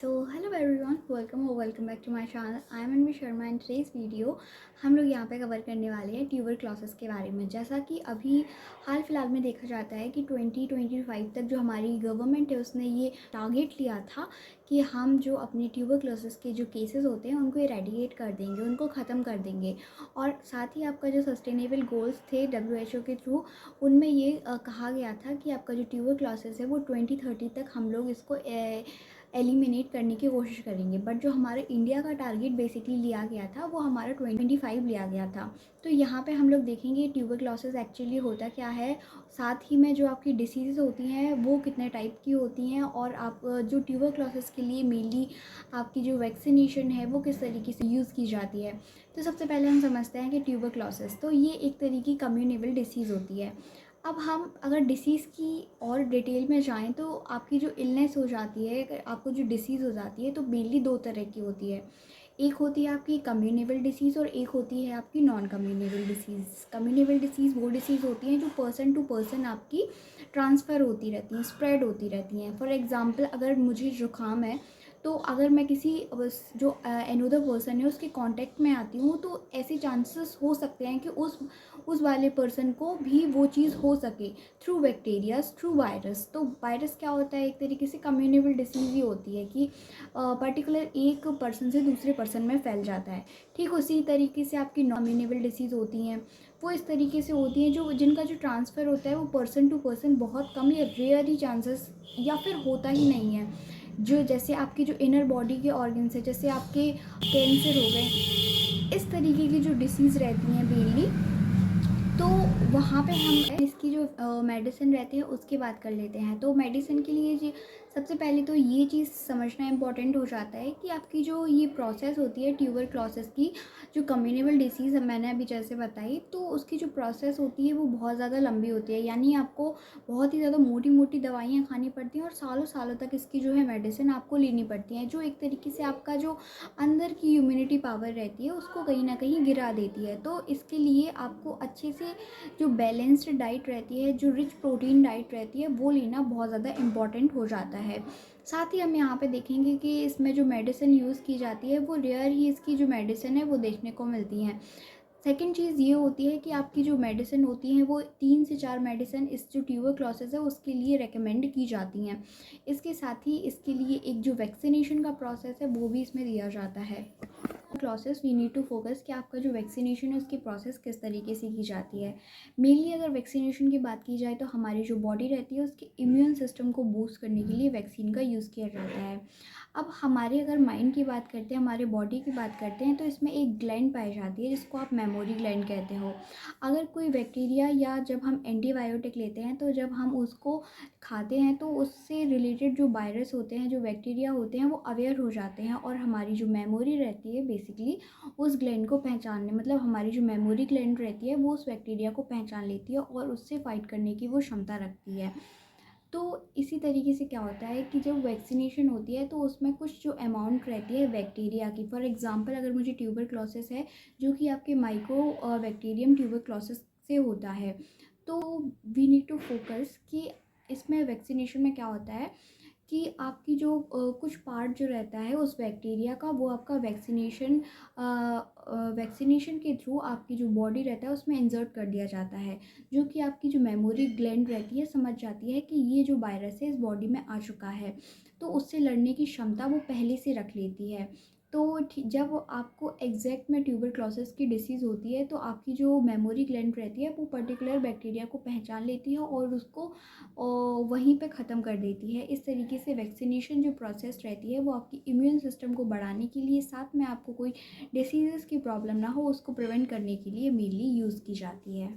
तो hello everyone, welcome back to my channel. I am Anvi Sharma. In today's video हम लोग यहाँ पे कवर करने वाले हैं ट्यूबरक्लोसिस के बारे में। जैसा कि अभी हाल फिलहाल में देखा जाता है कि 2025 तक जो हमारी गवर्नमेंट है उसने ये टारगेट लिया था कि हम जो अपने ट्यूबरक्लोसिस के जो केसेस होते हैं उनको इरेडिकेट कर देंगे, उनको ख़त्म कर देंगे। और साथ ही आपका जो सस्टेनेबल गोल्स थे WHO के थ्रू, उनमें ये कहा गया था कि आपका जो ट्यूबरक्लोसिस है वो 2030 तक हम लोग इसको एलिमिनेट करने की कोशिश करेंगे। बट जो हमारे इंडिया का टारगेट बेसिकली लिया गया था वो हमारा 2025 लिया गया था। तो यहाँ पे हम लोग देखेंगे ट्यूबरक्लोसिस एक्चुअली होता क्या है, साथ ही में जो आपकी डिसीज़ होती हैं वो कितने टाइप की होती हैं, और आप जो ट्यूबरक्लोसिस के लिए मेनली आपकी जो वैक्सीनेशन है वो किस तरीके से यूज़ की जाती है। तो सबसे पहले हम समझते हैं कि ट्यूबरक्लोसिस तो ये एक तरीके की कम्युनेबल डिसीज़ होती है। अब हम अगर डिसीज़ की और डिटेल में जाएँ तो आपकी जो इलनेस हो जाती है, अगर आपको जो डिसीज़ हो जाती है तो मेनली दो तरह की होती है। एक होती है आपकी कम्युनेबल डिसीज़ और एक होती है आपकी नॉन कम्युनेबल डिसीज़। कम्युनेबल डिसीज़ वो डिसीज़ होती हैं जो पर्सन टू पर्सन आपकी ट्रांसफ़र होती रहती हैं, स्प्रेड होती रहती हैं। फॉर एग्ज़ाम्पल, अगर मुझे ज़ुकाम है तो अगर मैं किसी जो अनदर पर्सन है उसके कांटेक्ट में आती हूँ तो ऐसे चांसेस हो सकते हैं कि उस वाले पर्सन को भी वो चीज़ हो सके थ्रू बैक्टीरियाज, थ्रू वायरस। तो वायरस क्या होता है, एक तरीके से कम्युनेबल डिसीज़ ही होती है कि पर्टिकुलर एक पर्सन से दूसरे पर्सन में फैल जाता है। ठीक उसी तरीके से आपकी नॉन कम्युनेबल डिसीज़ होती हैं, वो इस तरीके से होती हैं जो जिनका जो ट्रांसफ़र होता है वो पर्सन टू पर्सन बहुत कम या रेयर ही चांसेस या फिर होता ही नहीं है। जो जैसे आपकी जो इनर बॉडी के ऑर्गन्स है, जैसे आपके कैंसर हो गए, इस तरीके की जो डिसीज़ रहती हैं मेनली, तो वहाँ पे हम इसकी जो मेडिसिन रहती है उसकी बात कर लेते हैं। तो मेडिसिन के लिए जी सबसे पहले तो ये चीज़ समझना इम्पॉर्टेंट हो जाता है कि आपकी जो ये प्रोसेस होती है ट्यूबरक्लोसिस की, जो कम्युनेबल डिसीज़ मैंने अभी जैसे बताई, तो उसकी जो प्रोसेस होती है वो बहुत ज़्यादा लंबी होती है। यानी आपको बहुत ही ज़्यादा मोटी मोटी दवाइयाँ खानी पड़ती हैं और सालों सालों तक इसकी जो है मेडिसिन आपको लेनी पड़ती हैं, जो एक तरीके से आपका जो अंदर की इम्यूनिटी पावर रहती है उसको कहीं ना कहीं गिरा देती है। तो इसके लिए आपको अच्छे से जो बैलेंस्ड डाइट रहती है, जो रिच प्रोटीन डाइट रहती है, वो लेना बहुत ज़्यादा इम्पॉर्टेंट हो जाता है। साथ ही हम यहाँ पे देखेंगे कि इसमें जो मेडिसिन यूज़ की जाती है वो रेयर ही इसकी जो मेडिसिन है वो देखने को मिलती हैं। सेकेंड चीज़ ये होती है कि आपकी जो मेडिसिन होती हैं वो 3 से 4 मेडिसिन इस जो ट्यूबरक्लोसिस है उसके लिए रेकमेंड की जाती हैं। इसके साथ ही इसके लिए एक जो वैक्सीनेशन का प्रोसेस है वो भी इसमें दिया जाता है। Process we need to focus कि आपका जो वैक्सीनेशन है उसकी प्रोसेस किस तरीके से की जाती है। मेनली अगर वैक्सीनेशन की बात की जाए तो हमारी जो बॉडी रहती है उसके इम्यून सिस्टम को बूस्ट करने के लिए वैक्सीन का यूज़ किया जाता है। अब हमारे अगर माइंड की बात करते हैं, हमारे बॉडी की बात करते हैं, तो इसमें एक ग्लैंड पाई जाती है जिसको आप मेमोरी ग्लैंड कहते हो। अगर कोई बैक्टीरिया या जब हम एंटीबायोटिक लेते हैं तो जब हम उसको खाते हैं तो उससे रिलेटेड जो वायरस होते हैं, जो बैक्टीरिया होते हैं, वो अवेयर हो जाते हैं और हमारी जो मेमोरी रहती है बेसिकली उस ग्लैंड को पहचानने, मतलब हमारी जो मेमोरी ग्लैंड रहती है वो उस बैक्टीरिया को पहचान लेती है और उससे फाइट करने की वो क्षमता रखती है। तो इसी तरीके से क्या होता है कि जब वैक्सीनेशन होती है तो उसमें कुछ जो अमाउंट रहती है बैक्टीरिया की, फॉर एग्जांपल अगर मुझे ट्यूबरक्लोसिस है जो कि आपके माइक्रो बैक्टीरियम ट्यूबरक्लोसिस से होता है, तो वी नीड टू फोकस कि इसमें वैक्सीनेशन में क्या होता है कि आपकी जो कुछ पार्ट जो रहता है उस बैक्टीरिया का, वो आपका वैक्सीनेशन के थ्रू आपकी जो बॉडी रहता है उसमें इंसर्ट कर दिया जाता है, जो कि आपकी जो मेमोरी ग्लैंड रहती है समझ जाती है कि ये जो वायरस है इस बॉडी में आ चुका है, तो उससे लड़ने की क्षमता वो पहले से रख लेती है। तो जब आपको एग्जैक्ट में ट्यूबरक्लोसिस की डिसीज़ होती है तो आपकी जो मेमोरी ग्लैंड रहती है वो पर्टिकुलर बैक्टीरिया को पहचान लेती है और उसको वहीं पे ख़त्म कर देती है। इस तरीके से वैक्सीनेशन जो प्रोसेस रहती है वो आपकी इम्यून सिस्टम को बढ़ाने के लिए, साथ में आपको कोई डिसीज़ की प्रॉब्लम ना हो उसको प्रिवेंट करने के लिए मेनली यूज़ की जाती है।